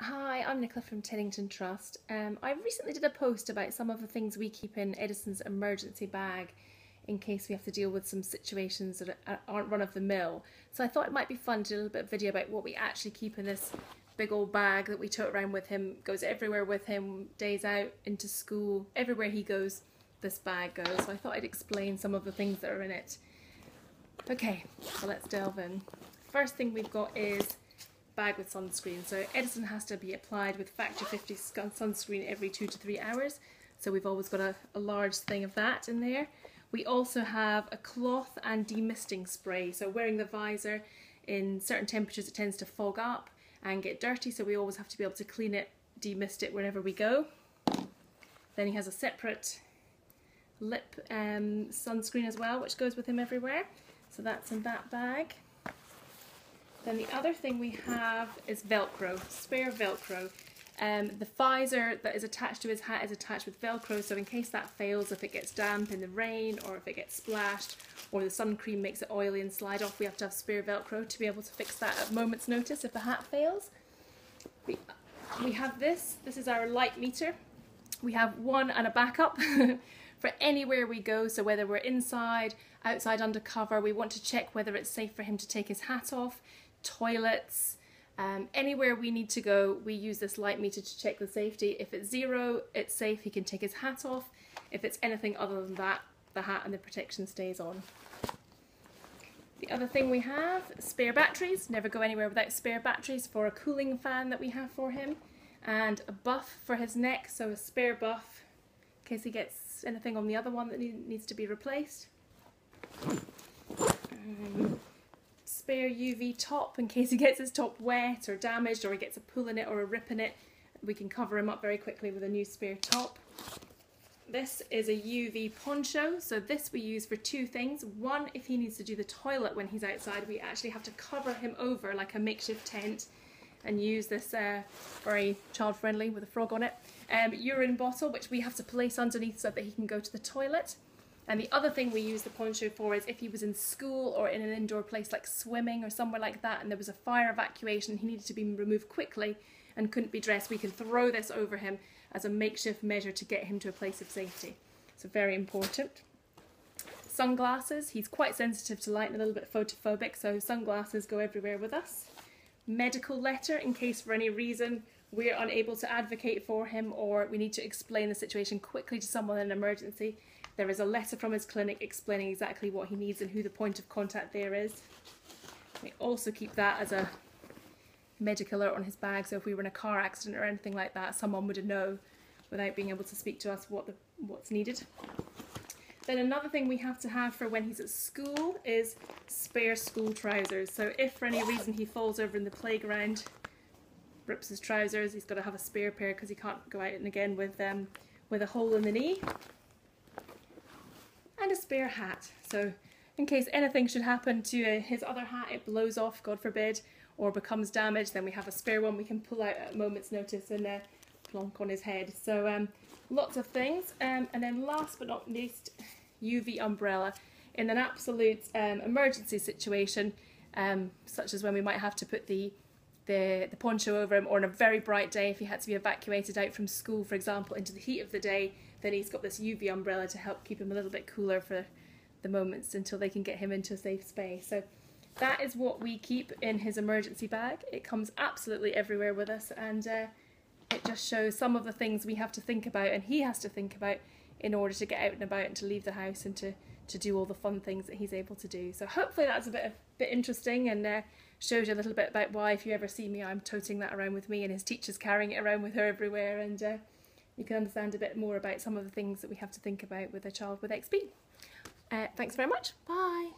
Hi, I'm Nicola from Tiddington Trust. I recently did a post about some of the things we keep in Edison's emergency bag in case we have to deal with some situations that aren't run of the mill. So I thought it might be fun to do a little bit of video about what we actually keep in this big old bag that we tote around with him, goes everywhere with him, days out, into school, everywhere he goes, this bag goes. So I thought I'd explain some of the things that are in it. Okay, so let's delve in. First thing we've got is bag with sunscreen. So Edison has to be applied with factor 50 sunscreen every 2 to 3 hours. So we've always got a large thing of that in there. We also have a cloth and demisting spray. So wearing the visor in certain temperatures it tends to fog up and get dirty, so we always have to be able to clean it, demist it wherever we go. Then he has a separate lip sunscreen as well, which goes with him everywhere. So that's in that bag. Then the other thing we have is Velcro, spare Velcro. The visor that is attached to his hat is attached with Velcro, so in case that fails, if it gets damp in the rain or if it gets splashed or the sun cream makes it oily and slide off, we have to have spare Velcro to be able to fix that at a moment's notice if the hat fails. We have this is our light meter. We have one and a backup for anywhere we go, so whether we're inside, outside, undercover, we want to check whether it's safe for him to take his hat off, toilets, anywhere we need to go, we use this light meter to check the safety. If it's 0, it's safe, he can take his hat off. If it's anything other than that, the hat and the protection stays on. The other thing we have, spare batteries. Never go anywhere without spare batteries for a cooling fan that we have for him. And a buff for his neck, so a spare buff in case he gets anything on the other one that needs to be replaced. Spare UV top in case he gets his top wet or damaged, or he gets a pull in it or a rip in it. We can cover him up very quickly with a new spare top. This is a UV poncho, so this we use for 2 things. One, if he needs to do the toilet when he's outside, we actually have to cover him over like a makeshift tent and use this very child friendly with a frog on it urine bottle, which we have to place underneath so that he can go to the toilet. And the other thing we use the poncho for is if he was in school or in an indoor place like swimming or somewhere like that and there was a fire evacuation, he needed to be removed quickly and couldn't be dressed, we can throw this over him as a makeshift measure to get him to a place of safety. So very important. Sunglasses, he's quite sensitive to light and a little bit photophobic, so sunglasses go everywhere with us. Medical letter in case for any reason we're unable to advocate for him or we need to explain the situation quickly to someone in an emergency. There is a letter from his clinic explaining exactly what he needs and who the point of contact there is. We also keep that as a medical alert on his bag, so if we were in a car accident or anything like that, someone would know without being able to speak to us what's needed. Then another thing we have to have for when he's at school is spare school trousers. So if for any reason he falls over in the playground, rips his trousers, he's got to have a spare pair because he can't go out and again with a hole in the knee. And a spare hat, so in case anything should happen to his other hat, it blows off, God forbid, or becomes damaged, then we have a spare one we can pull out at a moment's notice and plonk on his head. So lots of things, and then last but not least, UV umbrella. In an absolute emergency situation, such as when we might have to put the poncho over him, or on a very bright day if he had to be evacuated out from school, for example, into the heat of the day, then he's got this UV umbrella to help keep him a little bit cooler for the moments until they can get him into a safe space. So that is what we keep in his emergency bag. It comes absolutely everywhere with us, and it just shows some of the things we have to think about and he has to think about in order to get out and about and to leave the house and to do all the fun things that he's able to do. So hopefully that's a bit interesting and shows you a little bit about why, if you ever see me, I'm toting that around with me and his teacher's carrying it around with her everywhere, and you can understand a bit more about some of the things that we have to think about with a child with XP. Thanks very much. Bye.